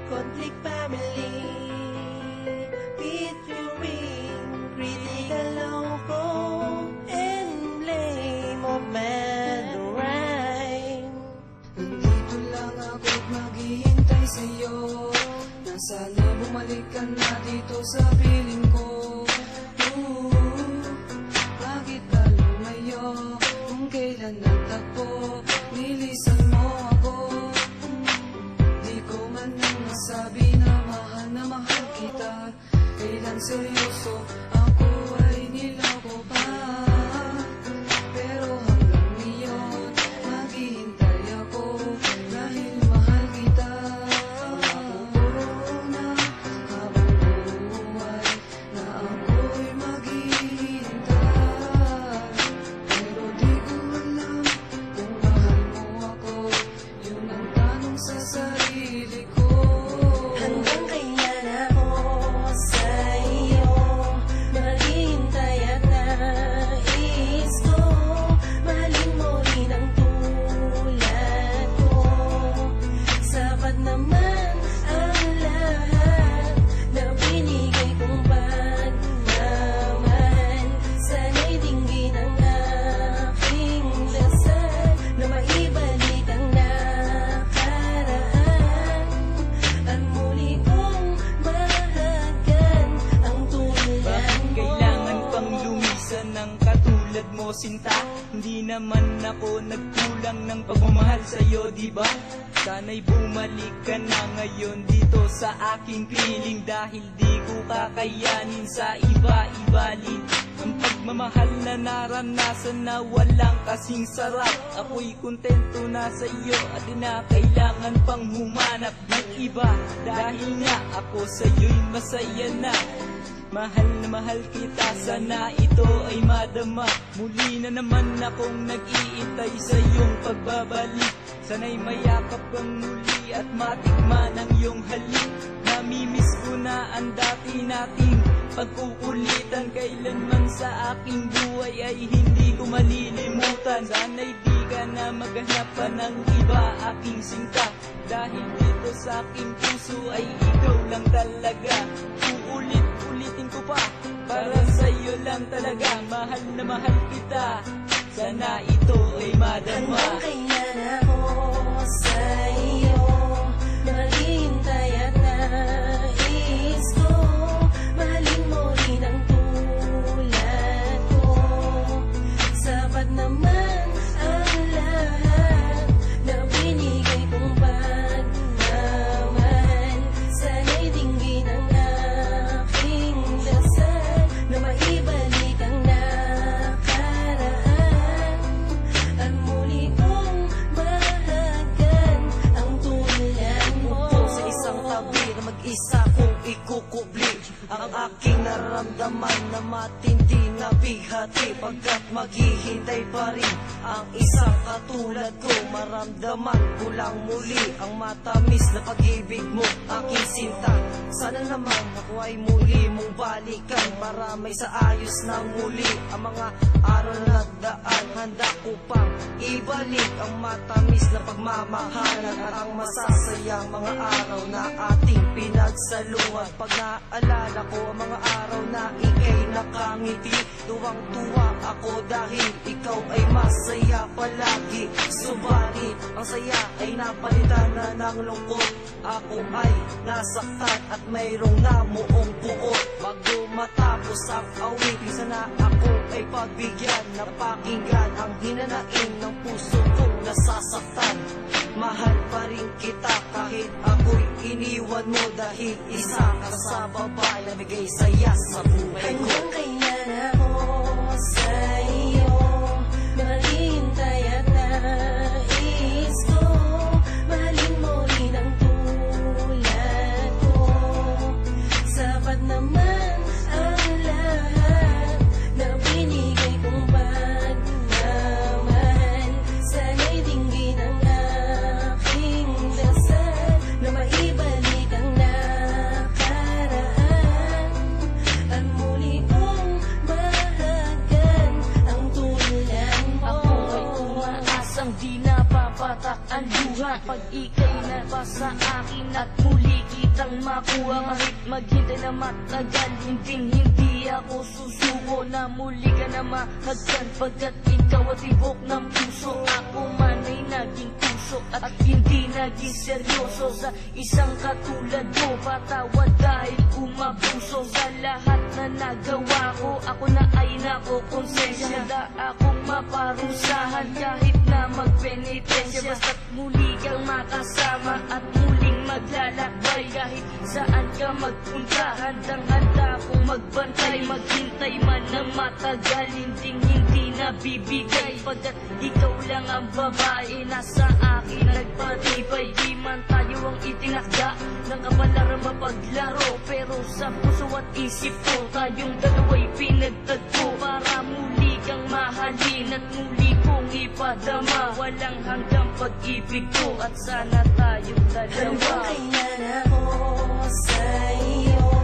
Conflict family, featuring critical loco and blame of Madeline. Nandito lang ako't maghihintay sa'yo, na sana bumalik ka na dito sa piling ko. Bakit ba lumayo kung kailan nagtagpo, nilisan mo ako? Di ko man nang masabi na mahal kita. Kailan seryoso ako ay niloko pa. Pero hanggang ngayon maghihintay ako dahil mahal kita. Pangako na habang buhay na ako'y maghihintay. Pero di ko alam kung mahal mo ako, yun ang tanong sa sarili ko. Hanggang kailan ako sa iyo maghihintay at nais ko mahalin mo rin ang tulad ko. Sapat naman ang lahat na binigay kong pagmamahal. Sana'y dinggin ang aking dasal na maibalik ang nakaraan at muli kong mahagan ang tulad mo. Kailangan pang lumisan ng katulad mo, sinta? Hindi naman ako nagkulang ng pagmamahal sa'yo, diba? Sana'y bumalik ka na ngayon dito sa aking piling, dahil di ko kakayanin sa iba-ibalin ang pagmamahal na naranasan na walang kasing sarap. Ako'y kontento na sa iyo at di na kailangan pang humanap ng iba, dahil nga ako sa'yo'y masaya na. Mahal na mahal kita, sana ito ay madama. Muli na naman akong nag-iintay sa iyong pagbabalik. Sana'y mayakap kang muli at matikman ang iyong halik. Namimiss ko na ang dati nating pagkukulitan. Kailanman sa aking buhay ay hindi ko malilimutan. Sana'y di ka na maghanap pa ng iba, aking sinta, dahil dito sa aking puso ay ikaw lang talaga. Uulit-ulitin ko pa, para sa'yo lang talaga. Mahal na mahal kita, sana ito ay madama. Hanggang kailan ako sa iyo maghihintay at nais ko mahalin mo rin ang tulad ko. Sapat naman ang lahat na binigay kong pagmamahal. Sana'y dinggin ang aking dasal na maibalik ang nakaraan at muli kong mahagan ang tulad mo. Sa isang tabi na mag-isa kong ikukubli ang aking naramdaman na matindi na bihati, pagkat maghihintay pa rin ang isang katulad ko. Maramdaman ko lang muli ang matamis na pag-ibig mo, aking sinta. Sana naman ako ay muli mong balikan para may sa ayos na muli ang mga araw na daan. Handa ko pang ibalik ang matamis na pagmamahalan at ang masasayang mga araw na ating pinagsaluhan. Pag naalala ko ang mga araw na ika'y nakangiti, tuwang-tuwa ako dahil ikaw ay masaya palagi. Subalit ang saya ay napalitan na ng lungkot. Ako ay nasaktan at mayroong namuong buot. Bago matapos ang awitin, sana ako ay pagbigyan na pakinggan ang hinanaing ng puso kong nasasaktan. Mahal pa rin kita kahit ako'y iniwan mo, dahil isa ka sa babae na bigay saya sa buhay ko. Hanggang kailan ako sa iyo maghihintay at nais ko mahalin mo rin ang tulad ko. Sapat naman ang lahat na binigay kong pagmamahal. Sana'y dinggin ang aking dasal na maibalik ang nakaraan at muli kong mahagan ang tulad mo. Ako ay umaasang di na patak ang luha pag ika'y nabasa akin at muli kitang makuha. Kahit maghintay na matagal, hindi ako susuko na muli ka na mahagkan, pagkat ikaw at tibok ng puso. Ako man ay naging puso at hindi naging seryoso sa isang katulad mo. Patawad dahil umabuso sa lahat na nagawa ko. Ako na ay nakokonsensya, handa akong maparusahan kahit na magpenitensya. Basta't muli kang makasama at muling maglalakbay. Kahit saan ka magpunta, handang-handa akong magbantay. Maghintay man ng matagal, hindi nabibigay, pagkat ikaw lang ang babae na sa akin nagpatibay. Di man tayo ang itinakda ng kapalaran mapaglaro, pero sa puso at isip ko tayong dalawa'y pinagtagpo para muli kang mahalin at muli kong ipadama. Walang hanggang pag-ibig ko at sana tayong dalawa. Hanggang kailan ako sa iyo